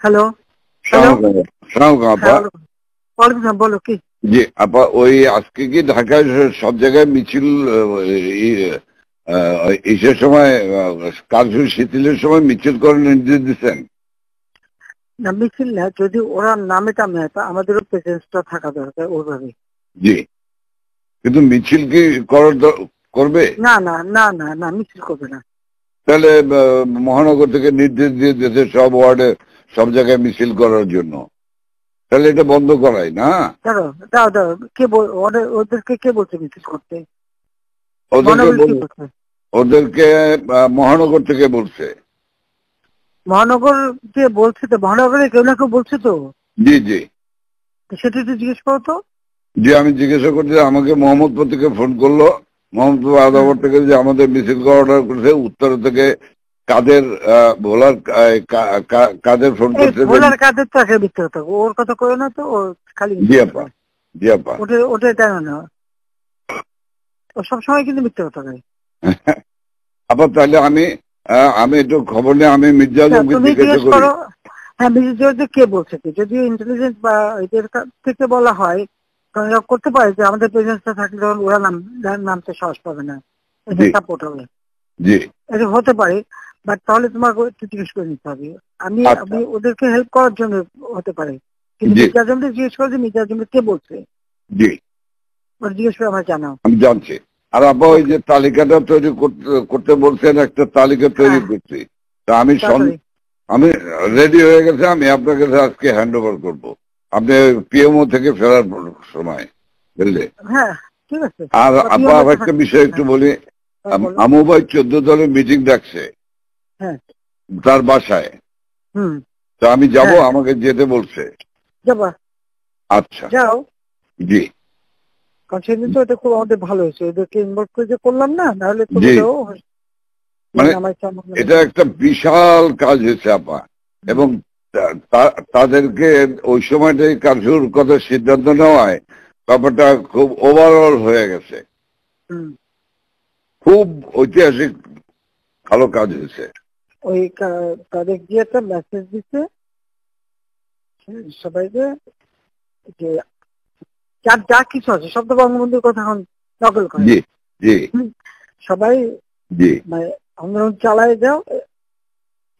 Hello hello আপা। বলো কি? জি আপা, ওই আজকে কি ঢাকায় সব জায়গায় মিছিল ইসের সময় কারফিউ শিথিলের সময় মিছিল করার নির্দেশ দিচ্ছেন? না, মিছিল না, যদি ওরা নামে টামে আমাদেরও প্রেজেন্সটা থাকা দরকার ওইভাবে। জি, কিন্তু মিছিল কি করবে? না না না না না, মিছিল করবে না। তাহলে মহানগর থেকে নির্দেশ দিয়ে দিয়েছে সব ওয়ার্ডে সব জায়গায় মিছিল করার জন্য, তাহলে এটা বন্ধ করাই না? দাঁড়ো দাও দাও, ওদেরকে কে বলছে মিছিল করতে? ওদেরকে মহানগর থেকে বলছে। মহানগর যে বলছে, তো মহানগরে কেউ না কেউ বলছে তো। জি জি, সেটা একটু জিজ্ঞেস করো তো। জি, আমি জিজ্ঞাসা করছি, আমাকে মোহাম্মদপুর থেকে ফোন করলো, মোহাম্মদপুর আদাবর থেকে, যে আমাদের মিছিল করা অর্ডার করেছে। উত্তর থেকে কাদের ভোলার কাদের ফোন করছে। ভোলার কাদের তো একটা মিথ্যে কথা, ওর কথা কয়ে না তো, ও খালি জি আপা, জি আপা। ওটাই টানো না, ও সবসময় কিন্তু মিথ্যে কথা কয়। আপা তাহলে আমি একটু খবর নিয়ে আমি মির্জা আজমকে জিজ্ঞাসা করি। হ্যাঁ, মির্জা কে বলছে কি, যদি ইন্টেলিজেন্স বা এদের থেকে বলা হয়, কারণ এরা করতে পারে যে আমাদের প্রেজেন্সটা থাকলে তখন ওরা নামতে সাহস পাবে না, এটা সাপোর্ট হবে। জি, এটা হতে পারে, বাট তাহলে তোমাকে একটু জিজ্ঞেস করে নিতে হবে। আমি ওদেরকে হেল্প করার জন্য হতে পারে, কিন্তু মির্জা আজমকে জিজ্ঞেস করে যে মির্জা আজমকে কে বলছে। জি, জিজ্ঞেস করে আমার জানাও। আমি জানছি। আর আপা ওই যে তালিকাটা তৈরি করতে বলছেন, একটা তালিকা তৈরি করছি, তা আমি রেডি হয়ে গেছে, আমি আপনার কাছে আজকে হ্যান্ড ওভার করবো, আপনি পিএমও থেকে ফেরার সময়, বুঝলে? হ্যাঁ ঠিক আছে। আর আপা একটা বিষয় একটু বলি, আমু ভাই 14 দলের মিটিং ডাকছে তার বাসায়, তো আমি যাব, আমাকে যেতে বলছে। যাবা? আচ্ছা যাও। জি, কারণ সেদিন তো এটা খুব আমাদের ভালো হয়েছে, ওদেরকে ইনভলভ করে যে করলাম না, নাহলে তো মানে এটা একটা বিশাল কাজ হয়েছে আপা। এবং তাদেরকে ওই সময়টাই কারফিউর কথা সিদ্ধান্ত নেওয়ায় ব্যাপারটা খুব ওভারঅল হয়ে গেছে, খুব ঐতিহাসিক ভালো কাজ হয়েছে। ওই তাদের গিয়ে একটা মেসেজ দিচ্ছে সবাইকে যে যা কিছু আছে সব তো বঙ্গবন্ধুর কথা এখন নকল করে। জি জি, সবাই জি মানে আন্দোলন চালায় যাও,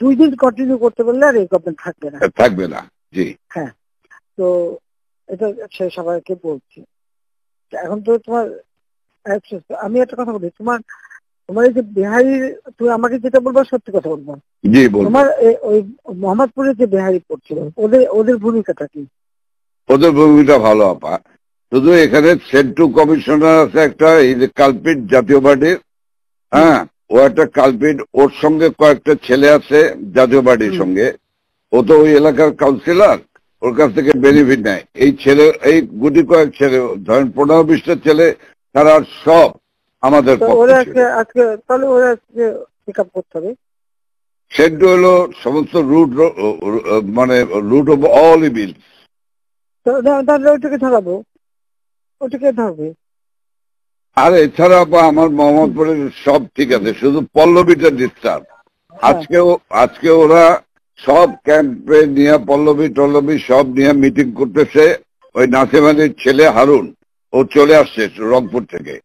2 দিন কন্টিনিউ করতে পারলে আর এই গভর্নমেন্ট থাকবে না। জি হ্যাঁ, তো এটা সে সবাইকে বলছি। এখন তো তোমার আমি একটা কথা বলি, তোমার এই যে বিহারি, তুমি আমাকে যেটা বলবো সত্যি কথা বলবো। জি, তোমার ওই মোহাম্মদপুরে যে বিহারি পড়ছিল, ওদের ভূমিকাটা কি? ওদের ভূমিকা ভালো আপা, শুধু এখানে সেন্টু কমিশনার আছে একটা, এই যে কালপিট জাতীয় পার্টির, হ্যাঁ, ও একটা কালপিট, ওর সঙ্গে কয়েকটা ছেলে আছে জাতীয় পার্টির সঙ্গে, ও তো ওই এলাকার কাউন্সিলর, ওর কাছ থেকে বেনিফিট নেয়। এই গুটি কয়েক ছেলে, ধরেন 15-20টা ছেলে, তারা সব আমাদের সেন্টু হলো সমস্ত রুট, মানে রুট অফ অল ইভিল। ওটাকে ধরাবো, ওটাকে ধরবে। আর এছাড়া আমার মোহাম্মদপুরের সব ঠিক আছে, শুধু পল্লবীটা ডিস্টার্ব। আজকে ওরা সব ক্যাম্পে নিয়ে পল্লবী সব নিয়ে মিটিং করতেছে। ওই নাসিমানির ছেলে হারুন, ও চলে আসছে রংপুর থেকে,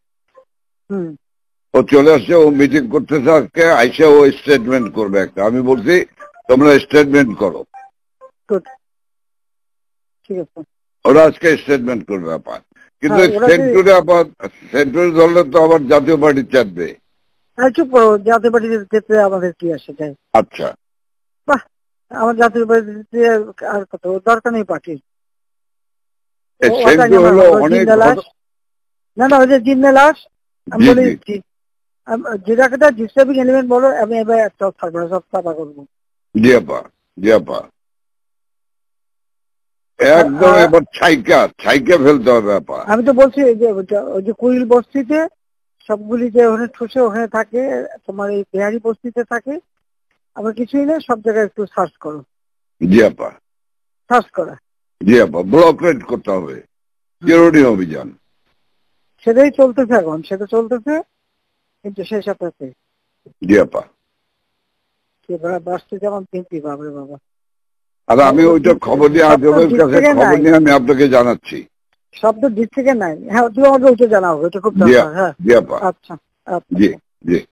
ও চলে আসছে, ও মিটিং করতেছে আজকে, আইসে ও স্টেটমেন্ট করবে একটা। আমি বলছি তোমরা স্টেটমেন্ট করো, ঠিক আছে, ওরা আজকে স্টেটমেন্ট করবে আপাত। কিন্তু সেন্টুরি ধরলে তো আবার জাতীয় পার্টি চাপবে। চুপ করো, জাতীয় পার্টি যেতে আমাদের কি আসে যায়? আচ্ছা, বাহ, আমার জাতীয় পার্টি আর কত দরকার নেই পার্টির। না না, ওই যে জিন্না লাশ, আমি বলে দিচ্ছি, যেটা ডিস্টার্বিং এলিমেন্ট বলো, আমি এবার একটা থাকবো না, সব সাফা করবো। জি আপা, জি আপা, একদম এবার ছাইকা ফেলতে হবে আপা। আমি তো বলছি ওই যে কুইল বস্তিতে সবগুলি যে ওখানে ঠুসে ওখানে থাকে, তোমার এই বিহারি বস্তিতে থাকে, আবার কিছুই না, সব জায়গায় একটু সার্চ করো। জি আপা, সার্চ করা। জি আপা, ব্লক রেড করতে হবে, চিরুনি অভিযান, সেটাই চলতেছে এখন, সেটা চলতেছে, কিন্তু শেষ সাথে। জি আপা, বাঁচতে যেমন কিনছি, বাবরে বাবা। আর আমি ওইটা খবর নিয়ে আজমের কাছে খবর নিয়ে আমি আপনাকে জানাচ্ছি। শব্দ দিক থেকে নাই, হ্যাঁ তুমি আমাকে ওইটা জানাও, এটা খুব দরকার। হ্যাঁ আচ্ছা জি জি।